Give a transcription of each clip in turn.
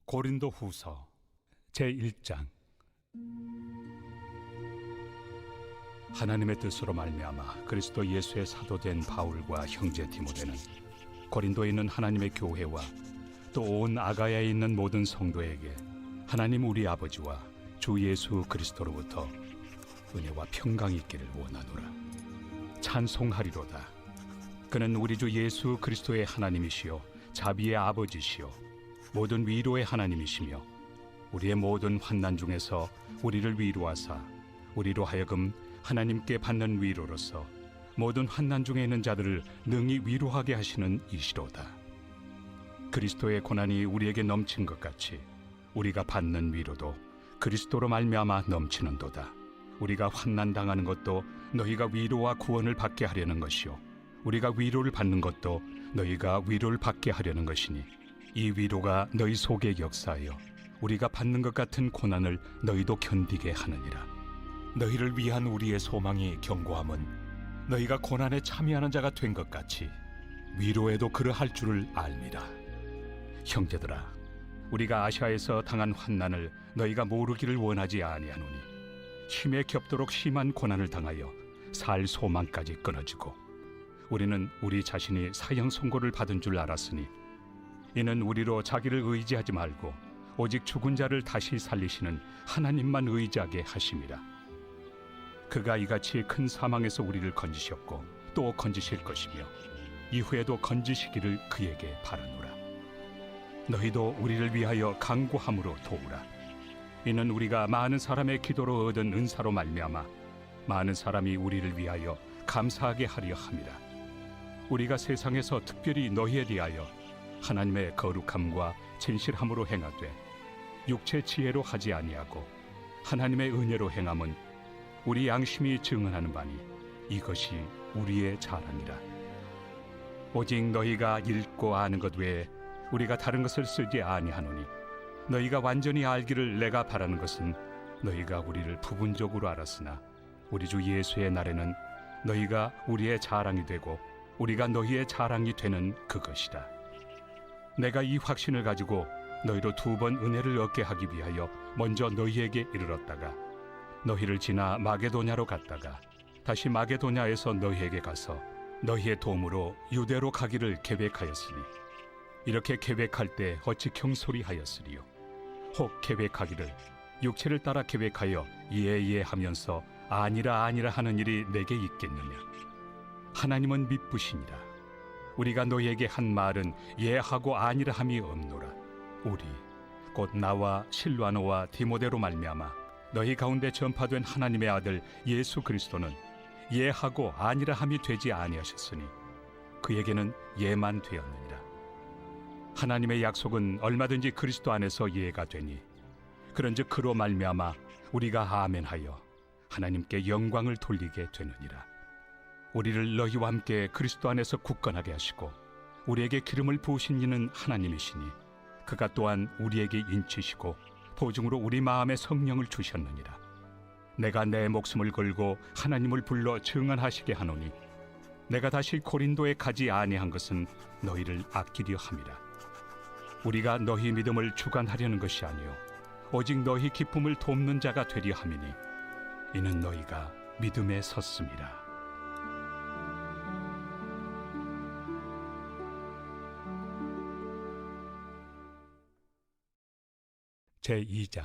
고린도 후서 제1장. 하나님의 뜻으로 말미암아 그리스도 예수의 사도된 바울과 형제 디모데는 고린도에 있는 하나님의 교회와 또 온 아가야에 있는 모든 성도에게 하나님 우리 아버지와 주 예수 그리스도로부터 은혜와 평강이 있기를 원하노라. 찬송하리로다. 그는 우리 주 예수 그리스도의 하나님이시요 자비의 아버지시요 모든 위로의 하나님이시며 우리의 모든 환난 중에서 우리를 위로하사 우리로 하여금 하나님께 받는 위로로서 모든 환난 중에 있는 자들을 능히 위로하게 하시는 이시로다. 그리스도의 고난이 우리에게 넘친 것 같이 우리가 받는 위로도 그리스도로 말미암아 넘치는도다. 우리가 환난 당하는 것도 너희가 위로와 구원을 받게 하려는 것이요 우리가 위로를 받는 것도 너희가 위로를 받게 하려는 것이니 이 위로가 너희 속에 역사하여 우리가 받는 것 같은 고난을 너희도 견디게 하느니라. 너희를 위한 우리의 소망이 견고함은 너희가 고난에 참여하는 자가 된 것 같이 위로에도 그러할 줄을 알미라. 형제들아, 우리가 아시아에서 당한 환난을 너희가 모르기를 원하지 아니하노니 힘에 겹도록 심한 고난을 당하여 살 소망까지 끊어지고 우리는 우리 자신이 사형 선고를 받은 줄 알았으니 이는 우리로 자기를 의지하지 말고 오직 죽은 자를 다시 살리시는 하나님만 의지하게 하심이라. 그가 이같이 큰 사망에서 우리를 건지셨고 또 건지실 것이며 이후에도 건지시기를 그에게 바라노라. 너희도 우리를 위하여 간구함으로 도우라. 이는 우리가 많은 사람의 기도로 얻은 은사로 말미암아 많은 사람이 우리를 위하여 감사하게 하려 함이라. 우리가 세상에서 특별히 너희에 대하여 하나님의 거룩함과 진실함으로 행하되 육체 지혜로 하지 아니하고 하나님의 은혜로 행함은 우리 양심이 증언하는 바니 이것이 우리의 자랑이라. 오직 너희가 읽고 아는 것 외에 우리가 다른 것을 쓰지 아니하노니 너희가 완전히 알기를 내가 바라는 것은 너희가 우리를 부분적으로 알았으나 우리 주 예수의 날에는 너희가 우리의 자랑이 되고 우리가 너희의 자랑이 되는 그것이다. 내가 이 확신을 가지고 너희로 2번 은혜를 얻게 하기 위하여 먼저 너희에게 이르렀다가 너희를 지나 마게도냐로 갔다가 다시 마게도냐에서 너희에게 가서 너희의 도움으로 유대로 가기를 계획하였으니 이렇게 계획할 때 어찌 경솔이하였으리요. 혹 계획하기를 육체를 따라 계획하여 예예 하면서 아니라 하는 일이 내게 있겠느냐. 하나님은 미쁘시니라. 우리가 너희에게 한 말은 예하고 아니라 함이 없노라. 우리 곧 나와 실와노와 디모데로 말미암아 너희 가운데 전파된 하나님의 아들 예수 그리스도는 예하고 아니라 함이 되지 아니하셨으니 그에게는 예만 되었느니라. 하나님의 약속은 얼마든지 그리스도 안에서 예가 되니 그런즉 그로 말미암아 우리가 아멘하여 하나님께 영광을 돌리게 되느니라. 우리를 너희와 함께 그리스도 안에서 굳건하게 하시고 우리에게 기름을 부으신 이는 하나님이시니 그가 또한 우리에게 인치시고 보증으로 우리 마음에 성령을 주셨느니라. 내가 내 목숨을 걸고 하나님을 불러 증언하시게 하노니 내가 다시 고린도에 가지 아니한 것은 너희를 아끼려 함이라. 우리가 너희 믿음을 주관하려는 것이 아니요 오직 너희 기쁨을 돕는 자가 되려 함이니 이는 너희가 믿음에 섰음이라. 제2장.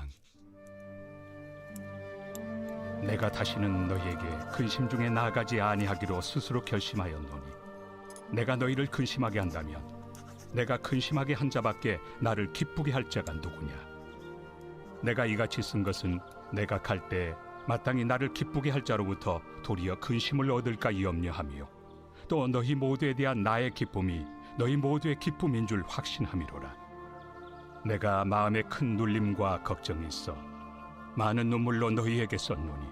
내가 다시는 너희에게 근심 중에 나아가지 아니하기로 스스로 결심하였노니 내가 너희를 근심하게 한다면 내가 근심하게 한 자밖에 나를 기쁘게 할 자가 누구냐. 내가 이같이 쓴 것은 내가 갈 때 마땅히 나를 기쁘게 할 자로부터 도리어 근심을 얻을까 염려하며 또 너희 모두에 대한 나의 기쁨이 너희 모두의 기쁨인 줄 확신함이로라. 내가 마음에 큰 눌림과 걱정이 있어 많은 눈물로 너희에게 썼노니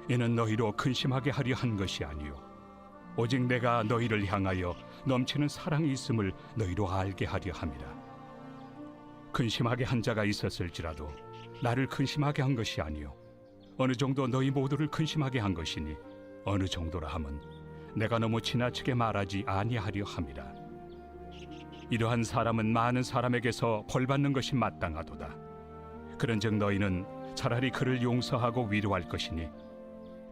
이는 너희로 근심하게 하려 한 것이 아니요 오직 내가 너희를 향하여 넘치는 사랑이 있음을 너희로 알게 하려 함이라. 근심하게 한 자가 있었을지라도 나를 근심하게 한 것이 아니요 어느 정도 너희 모두를 근심하게 한 것이니 어느 정도라 함은 내가 너무 지나치게 말하지 아니하려 함이라. 이러한 사람은 많은 사람에게서 벌받는 것이 마땅하도다. 그런즉 너희는 차라리 그를 용서하고 위로할 것이니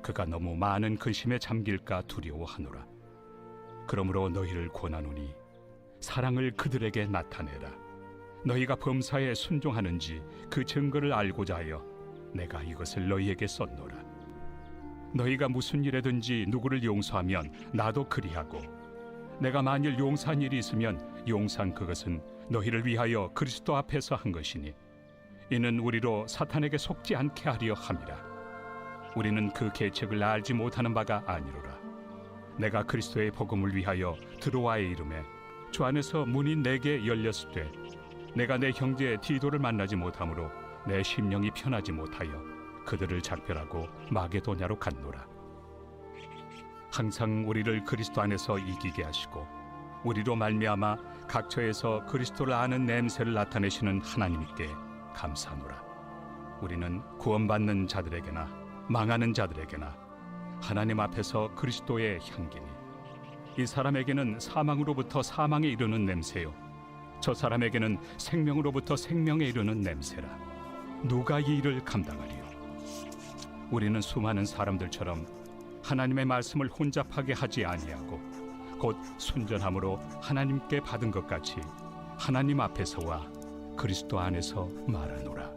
그가 너무 많은 근심에 잠길까 두려워하노라. 그러므로 너희를 권하노니 사랑을 그들에게 나타내라. 너희가 범사에 순종하는지 그 증거를 알고자 하여 내가 이것을 너희에게 썼노라. 너희가 무슨 일에든지 누구를 용서하면 나도 그리하고, 내가 만일 용서한 일이 있으면 용서한 그것은 너희를 위하여 그리스도 앞에서 한 것이니 이는 우리로 사탄에게 속지 않게 하려 함이라. 우리는 그 계책을 알지 못하는 바가 아니로라. 내가 그리스도의 복음을 위하여 드로아에 이름에 주 안에서 문이 내게 열렸을 때 내가 내 형제 디도를 만나지 못하므로 내 심령이 편하지 못하여 그들을 작별하고 마게도냐로 갔노라. 항상 우리를 그리스도 안에서 이기게 하시고 우리로 말미암아 각처에서 그리스도를 아는 냄새를 나타내시는 하나님께 감사하노라. 우리는 구원받는 자들에게나 망하는 자들에게나 하나님 앞에서 그리스도의 향기니, 이 사람에게는 사망으로부터 사망에 이르는 냄새요 저 사람에게는 생명으로부터 생명에 이르는 냄새라. 누가 이 일을 감당하리요? 우리는 수많은 사람들처럼 하나님의 말씀을 혼잡하게 하지 아니하고 곧 순전함으로 하나님께 받은 것 같이 하나님 앞에서와 그리스도 안에서 말하노라.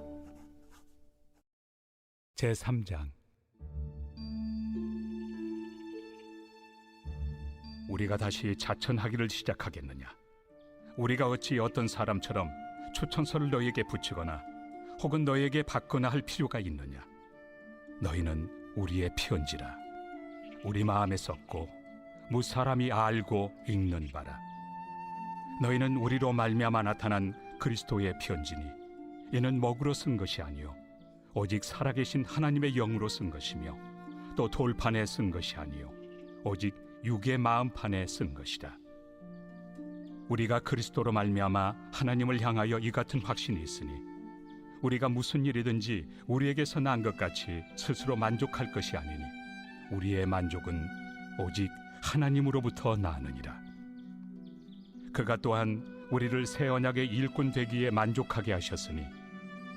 제3장. 우리가 다시 자천하기를 시작하겠느냐? 우리가 어찌 어떤 사람처럼 추천서를 너희에게 붙이거나 혹은 너희에게 받거나 할 필요가 있느냐? 너희는 우리의 편지라. 우리 마음에 썼고 무사람이 알고 읽는 바라. 너희는 우리로 말미암아 나타난 그리스도의 편지니 이는 먹으로 쓴 것이 아니요 오직 살아계신 하나님의 영으로 쓴 것이며 또 돌판에 쓴 것이 아니요 오직 육의 마음판에 쓴 것이라. 우리가 그리스도로 말미암아 하나님을 향하여 이 같은 확신이 있으니 우리가 무슨 일이든지 우리에게서 난 것 같이 스스로 만족할 것이 아니니 우리의 만족은 오직 하나님으로부터 나느니라. 그가 또한 우리를 새 언약의 일꾼 되기에 만족하게 하셨으니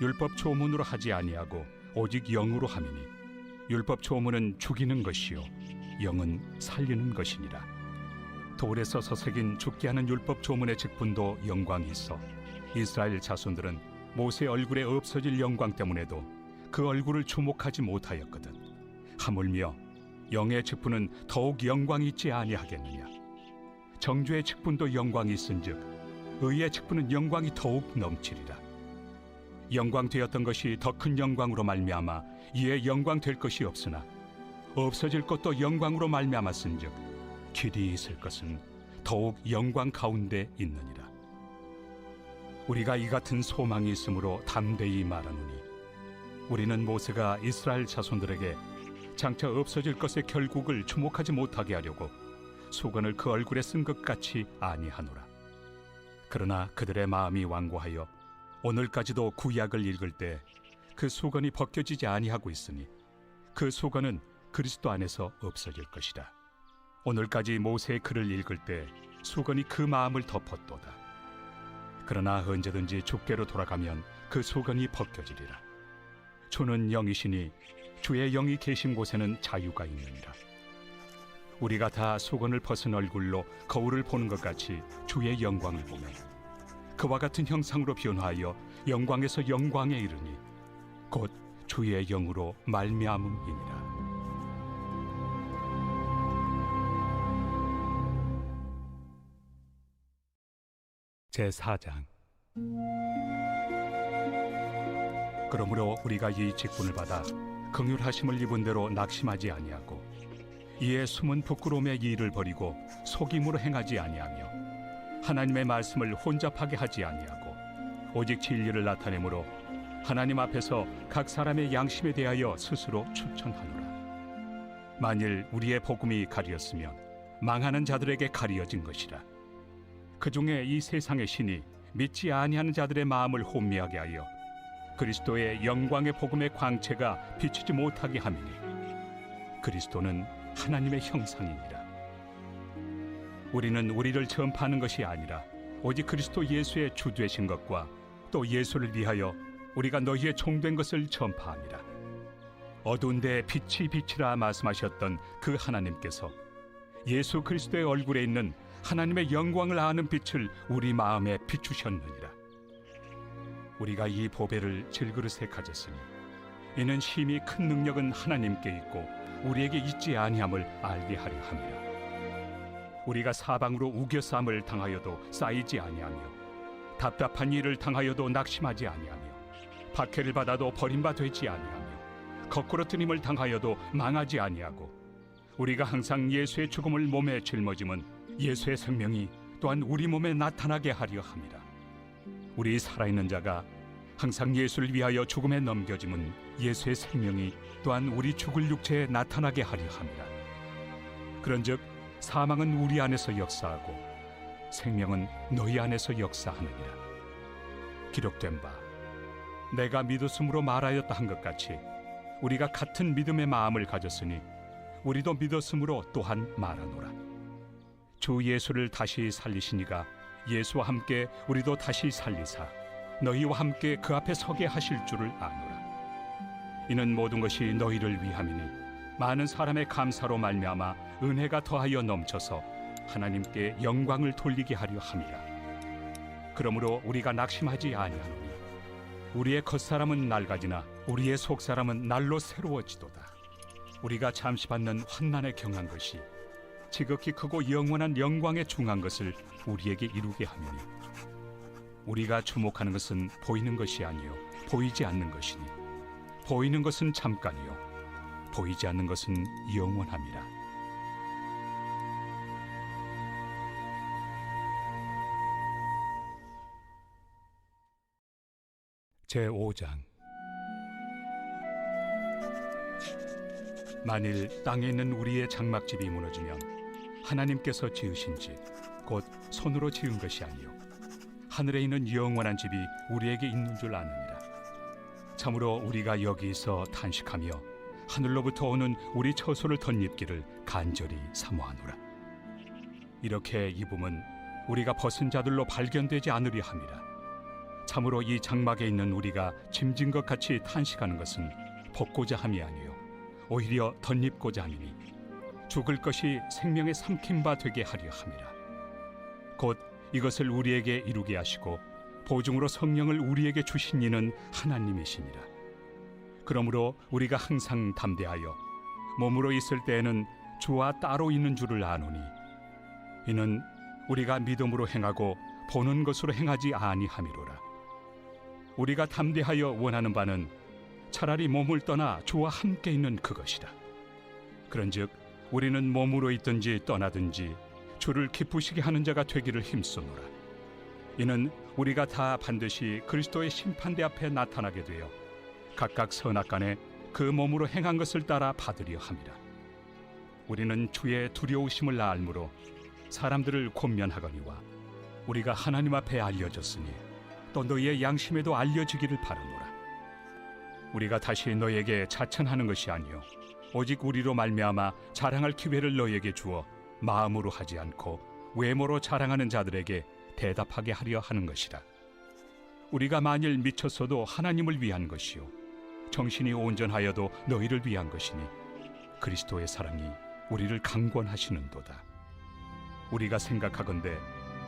율법 조문으로 하지 아니하고 오직 영으로 함이니 율법 조문은 죽이는 것이요 영은 살리는 것이니라. 돌에 써서 새긴 죽게 하는 율법 조문의 직분도 영광이 있어 이스라엘 자손들은 모세 얼굴에 없어질 영광 때문에도 그 얼굴을 주목하지 못하였거든. 하물며 영의 직분은 더욱 영광이 있지 아니하겠느냐? 정죄의 직분도 영광이 있은즉 의의 직분은 영광이 더욱 넘치리라. 영광 되었던 것이 더 큰 영광으로 말미암아 이에 영광 될 것이 없으나 없어질 것도 영광으로 말미암았은즉 길이 있을 것은 더욱 영광 가운데 있느니라. 우리가 이 같은 소망이 있으므로 담대히 말하노니 우리는 모세가 이스라엘 자손들에게 장차 없어질 것의 결국을 주목하지 못하게 하려고 수건을 그 얼굴에 쓴 것 같이 아니하노라. 그러나 그들의 마음이 완고하여 오늘까지도 구약을 읽을 때 그 수건이 벗겨지지 아니하고 있으니 그 수건은 그리스도 안에서 없어질 것이라. 오늘까지 모세의 글을 읽을 때 수건이 그 마음을 덮었도다. 그러나 언제든지 주께로 돌아가면 그 수건이 벗겨지리라. 주는 영이시니 주의 영이 계신 곳에는 자유가 있느니라. 우리가 다 수건을 벗은 얼굴로 거울을 보는 것 같이 주의 영광을 보면 그와 같은 형상으로 변화하여 영광에서 영광에 이르니 곧 주의 영으로 말미암음이니라. 제4장. 그러므로 우리가 이 직분을 받아 긍휼하심을 입은 대로 낙심하지 아니하고 이에 숨은 부끄러움의 일을 버리고 속임으로 행하지 아니하며 하나님의 말씀을 혼잡하게 하지 아니하고 오직 진리를 나타내므로 하나님 앞에서 각 사람의 양심에 대하여 스스로 추천하노라. 만일 우리의 복음이 가리었으면 망하는 자들에게 가리어진 것이라. 그 중에 이 세상의 신이 믿지 아니하는 자들의 마음을 혼미하게 하여 그리스도의 영광의 복음의 광채가 비치지 못하게 함이니 그리스도는 하나님의 형상이니라. 우리는 우리를 전파하는 것이 아니라 오직 그리스도 예수의 주 되신 것과 또 예수를 위하여 우리가 너희의 종된 것을 전파함이라. 어두운 데 빛이 빛이라 말씀하셨던 그 하나님께서 예수 그리스도의 얼굴에 있는 하나님의 영광을 아는 빛을 우리 마음에 비추셨느니라. 우리가 이 보배를 질그릇에 가졌으니 이는 심히 큰 능력은 하나님께 있고 우리에게 있지 아니함을 알게 하려 함이라. 우리가 사방으로 우겨싸움을 당하여도 쌓이지 아니하며 답답한 일을 당하여도 낙심하지 아니하며 박해를 받아도 버림바 되지 아니하며 거꾸로 뜨림을 당하여도 망하지 아니하고 우리가 항상 예수의 죽음을 몸에 짊어짐은 예수의 생명이 또한 우리 몸에 나타나게 하려 함이라. 우리 살아있는 자가 항상 예수를 위하여 죽음에 넘겨짐은 예수의 생명이 또한 우리 죽을 육체에 나타나게 하려 함이라. 그런즉 사망은 우리 안에서 역사하고 생명은 너희 안에서 역사하느니라. 기록된 바 내가 믿었으므로 말하였다 한 것 같이 우리가 같은 믿음의 마음을 가졌으니 우리도 믿었으므로 또한 말하노라. 주 예수를 다시 살리시니가 예수와 함께 우리도 다시 살리사 너희와 함께 그 앞에 서게 하실 줄을 아노라. 이는 모든 것이 너희를 위함이니 많은 사람의 감사로 말미암아 은혜가 더하여 넘쳐서 하나님께 영광을 돌리게 하려 함이라. 그러므로 우리가 낙심하지 아니하노니 우리의 겉사람은 낡아지나 우리의 속사람은 날로 새로워지도다. 우리가 잠시 받는 환난에 경한 것이 지극히 크고 영원한 영광에 중한 것을 우리에게 이루게 하느니 우리가 주목하는 것은 보이는 것이 아니요 보이지 않는 것이니 보이는 것은 잠깐이요 보이지 않는 것은 영원함이라. 제5장. 만일 땅에 있는 우리의 장막집이 무너지면 하나님께서 지으신 집 곧 손으로 지은 것이 아니요 하늘에 있는 영원한 집이 우리에게 있는 줄 아느니라. 참으로 우리가 여기서 탄식하며 하늘로부터 오는 우리 처소를 덧입기를 간절히 사모하노라. 이렇게 입음은 우리가 벗은 자들로 발견되지 않으려 함이라. 참으로 이 장막에 있는 우리가 짐진 것 같이 탄식하는 것은 벗고자 함이 아니요 오히려 덧입고자 함이니 죽을 것이 생명의 삼킨 바 되게 하려 함이라. 곧 이것을 우리에게 이루게 하시고 보증으로 성령을 우리에게 주신 이는 하나님이시니라. 그러므로 우리가 항상 담대하여 몸으로 있을 때에는 주와 따로 있는 줄을 아노니 이는 우리가 믿음으로 행하고 보는 것으로 행하지 아니함이로라. 우리가 담대하여 원하는 바는 차라리 몸을 떠나 주와 함께 있는 그것이라. 그런즉 우리는 몸으로 있든지 떠나든지 주를 기쁘시게 하는 자가 되기를 힘쓰노라. 이는 우리가 다 반드시 그리스도의 심판대 앞에 나타나게 되어 각각 선악간에 그 몸으로 행한 것을 따라 받으려 함이라. 우리는 주의 두려우심을 알므로 사람들을 권면하거니와 우리가 하나님 앞에 알려졌으니 또 너희의 양심에도 알려지기를 바라노라. 우리가 다시 너희에게 자천하는 것이 아니요 오직 우리로 말미암아 자랑할 기회를 너희에게 주어 마음으로 하지 않고 외모로 자랑하는 자들에게 대답하게 하려 하는 것이라. 우리가 만일 미쳤어도 하나님을 위한 것이요 정신이 온전하여도 너희를 위한 것이니 그리스도의 사랑이 우리를 강권하시는도다. 우리가 생각하건대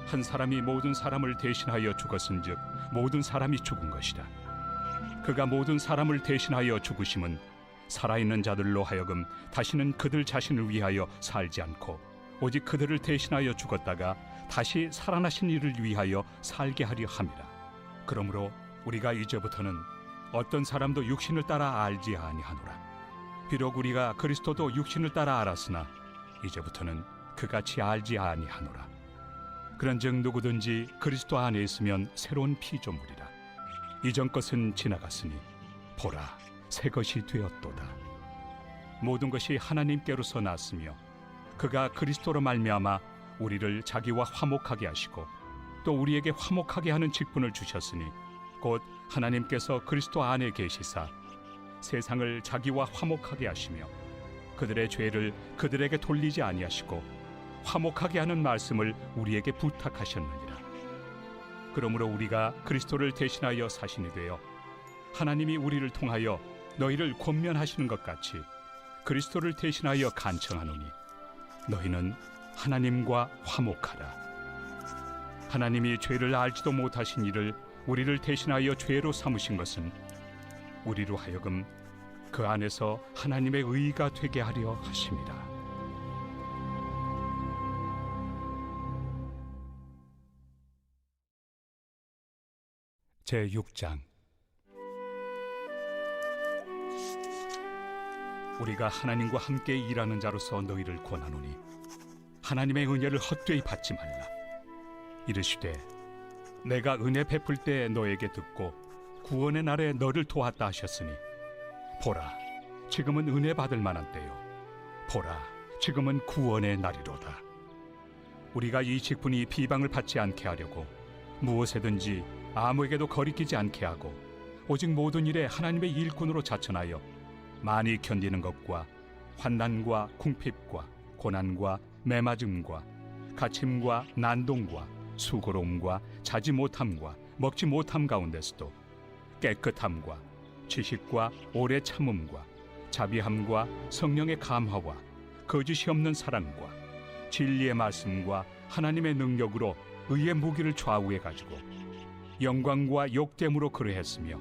한 사람이 모든 사람을 대신하여 죽었은즉 모든 사람이 죽은 것이라. 그가 모든 사람을 대신하여 죽으심은 살아있는 자들로 하여금 다시는 그들 자신을 위하여 살지 않고 오직 그들을 대신하여 죽었다가 다시 살아나신 이를 위하여 살게 하려 함이라. 그러므로 우리가 이제부터는 어떤 사람도 육신을 따라 알지 아니하노라. 비록 우리가 그리스도도 육신을 따라 알았으나 이제부터는 그같이 알지 아니하노라. 그런즉 누구든지 그리스도 안에 있으면 새로운 피조물이라. 이전 것은 지나갔으니 보라 새 것이 되었도다. 모든 것이 하나님께로서 났으며 그가 그리스도로 말미암아 우리를 자기와 화목하게 하시고 또 우리에게 화목하게 하는 직분을 주셨으니 곧 하나님께서 그리스도 안에 계시사 세상을 자기와 화목하게 하시며 그들의 죄를 그들에게 돌리지 아니하시고 화목하게 하는 말씀을 우리에게 부탁하셨느니라. 그러므로 우리가 그리스도를 대신하여 사신이 되어 하나님이 우리를 통하여 너희를 권면하시는 것 같이 그리스도를 대신하여 간청하노니 너희는 하나님과 화목하라. 하나님이 죄를 알지도 못하신 이를 우리를 대신하여 죄로 삼으신 것은 우리로 하여금 그 안에서 하나님의 의가 되게 하려 하심이라. 제6장. 우리가 하나님과 함께 일하는 자로서 너희를 권하노니 하나님의 은혜를 헛되이 받지 말라. 이르시되 내가 은혜 베풀 때 너에게 듣고 구원의 날에 너를 도왔다 하셨으니 보라, 지금은 은혜 받을 만한 때요, 보라, 지금은 구원의 날이로다. 우리가 이 직분이 비방을 받지 않게 하려고 무엇에든지 아무에게도 거리끼지 않게 하고 오직 모든 일에 하나님의 일꾼으로 자천하여 많이 견디는 것과 환난과 궁핍과 고난과 매맞음과 갇힘과 난동과 수고로움과 자지 못함과 먹지 못함 가운데서도 깨끗함과 지식과 오래 참음과 자비함과 성령의 감화와 거짓이 없는 사랑과 진리의 말씀과 하나님의 능력으로 의의 무기를 좌우해 가지고 영광과 욕됨으로 그러했으며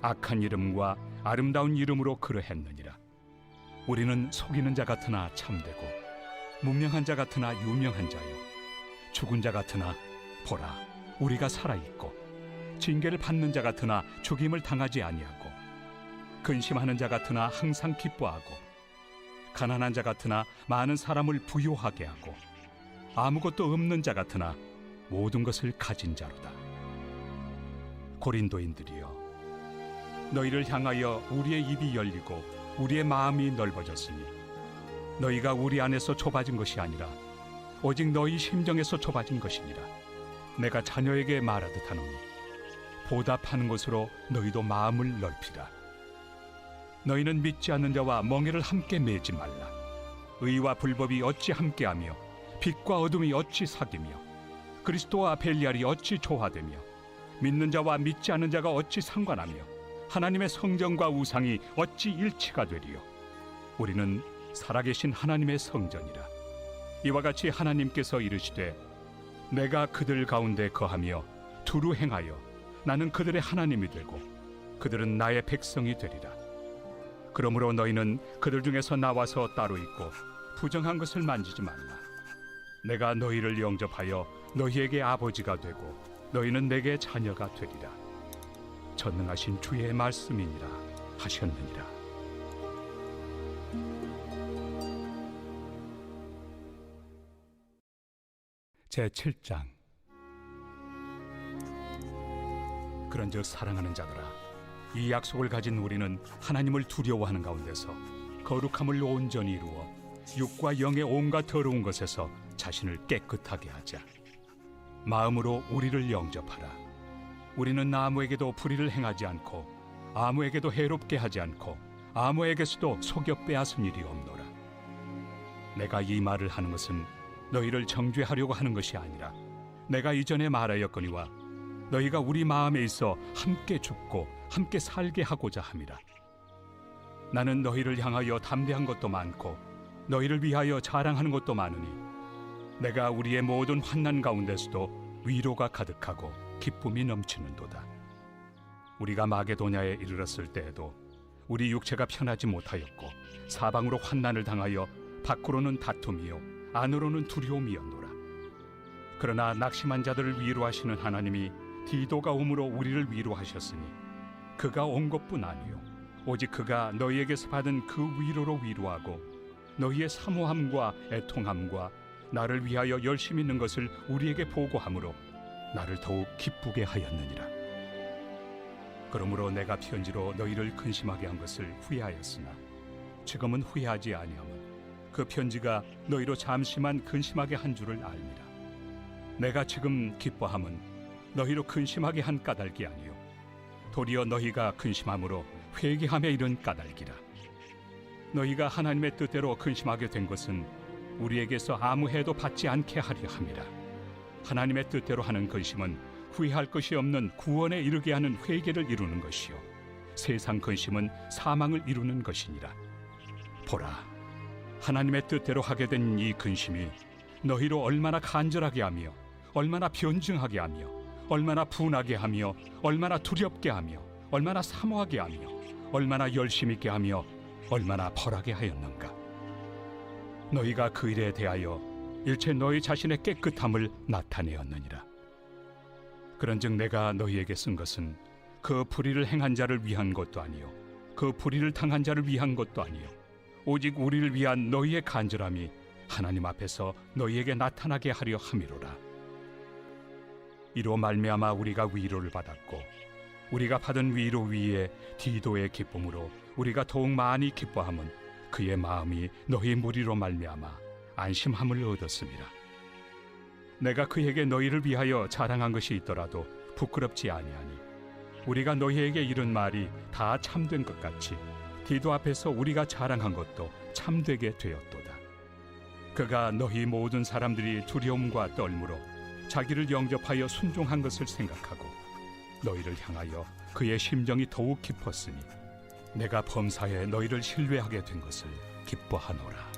악한 이름과 아름다운 이름으로 그러했느니라. 우리는 속이는 자 같으나 참되고 무명한 자 같으나 유명한 자요, 죽은 자 같으나 보라 우리가 살아있고 징계를 받는 자 같으나 죽임을 당하지 아니하고 근심하는 자 같으나 항상 기뻐하고 가난한 자 같으나 많은 사람을 부요하게 하고 아무것도 없는 자 같으나 모든 것을 가진 자로다. 고린도인들이여, 너희를 향하여 우리의 입이 열리고 우리의 마음이 넓어졌으니 너희가 우리 안에서 좁아진 것이 아니라 오직 너희 심정에서 좁아진 것이니라. 내가 자녀에게 말하듯 하노니 보답하는 것으로 너희도 마음을 넓히라. 너희는 믿지 않는 자와 멍에를 함께 매지 말라. 의와 불법이 어찌 함께하며 빛과 어둠이 어찌 사귀며 그리스도와 벨리알이 어찌 조화되며 믿는 자와 믿지 않는 자가 어찌 상관하며 하나님의 성전과 우상이 어찌 일치가 되리요. 우리는 살아계신 하나님의 성전이라. 이와 같이 하나님께서 이르시되 내가 그들 가운데 거하며 두루 행하여 나는 그들의 하나님이 되고 그들은 나의 백성이 되리라. 그러므로 너희는 그들 중에서 나와서 따로 있고 부정한 것을 만지지 말라. 내가 너희를 영접하여 너희에게 아버지가 되고 너희는 내게 자녀가 되리라. 전능하신 주의 말씀이니라 하셨느니라. 제7장. 그런즉 사랑하는 자들아, 이 약속을 가진 우리는 하나님을 두려워하는 가운데서 거룩함을 온전히 이루어 육과 영의 온갖 더러운 것에서 자신을 깨끗하게 하자. 마음으로 우리를 영접하라. 우리는 아무에게도 불의를 행하지 않고 아무에게도 해롭게 하지 않고 아무에게서도 속여 빼앗은 일이 없노라. 내가 이 말을 하는 것은 너희를 정죄하려고 하는 것이 아니라 내가 이전에 말하였거니와 너희가 우리 마음에 있어 함께 죽고 함께 살게 하고자 함이라. 나는 너희를 향하여 담대한 것도 많고 너희를 위하여 자랑하는 것도 많으니 내가 우리의 모든 환난 가운데서도 위로가 가득하고 기쁨이 넘치는도다. 우리가 마게도냐에 이르렀을 때에도 우리 육체가 편하지 못하였고 사방으로 환난을 당하여 밖으로는 다툼이요 안으로는 두려움이었노라. 그러나 낙심한 자들을 위로하시는 하나님이 디도가 오므로 우리를 위로하셨으니 그가 온 것뿐 아니요 오직 그가 너희에게서 받은 그 위로로 위로하고 너희의 사모함과 애통함과 나를 위하여 열심히 있는 것을 우리에게 보고함으로 나를 더욱 기쁘게 하였느니라. 그러므로 내가 편지로 너희를 근심하게 한 것을 후회하였으나 지금은 후회하지 아니함은 그 편지가 너희로 잠시만 근심하게 한 줄을 알미라. 내가 지금 기뻐함은 너희로 근심하게 한 까닭이 아니요 도리어 너희가 근심함으로 회개함에 이른 까닭이라. 너희가 하나님의 뜻대로 근심하게 된 것은 우리에게서 아무 해도 받지 않게 하려 함이라. 하나님의 뜻대로 하는 근심은 후회할 것이 없는 구원에 이르게 하는 회개를 이루는 것이요 세상 근심은 사망을 이루는 것이니라. 보라, 하나님의 뜻대로 하게 된 이 근심이 너희로 얼마나 간절하게 하며 얼마나 변증하게 하며 얼마나 분하게 하며 얼마나 두렵게 하며 얼마나 사모하게 하며 얼마나 열심 있게 하며 얼마나 벌하게 하였는가. 너희가 그 일에 대하여 일체 너희 자신의 깨끗함을 나타내었느니라. 그런즉 내가 너희에게 쓴 것은 그 불의를 행한 자를 위한 것도 아니요 그 불의를 당한 자를 위한 것도 아니요 오직 우리를 위한 너희의 간절함이 하나님 앞에서 너희에게 나타나게 하려 함이로라. 이로 말미암아 우리가 위로를 받았고 우리가 받은 위로 위에 디도의 기쁨으로 우리가 더욱 많이 기뻐함은 그의 마음이 너희 무리로 말미암아 안심함을 얻었음이라. 내가 그에게 너희를 위하여 자랑한 것이 있더라도 부끄럽지 아니하니 우리가 너희에게 이른 말이 다 참된 것 같이 디도 앞에서 우리가 자랑한 것도 참되게 되었도다. 그가 너희 모든 사람들이 두려움과 떨므로 자기를 영접하여 순종한 것을 생각하고 너희를 향하여 그의 심정이 더욱 깊었으니 내가 범사에 너희를 신뢰하게 된 것을 기뻐하노라.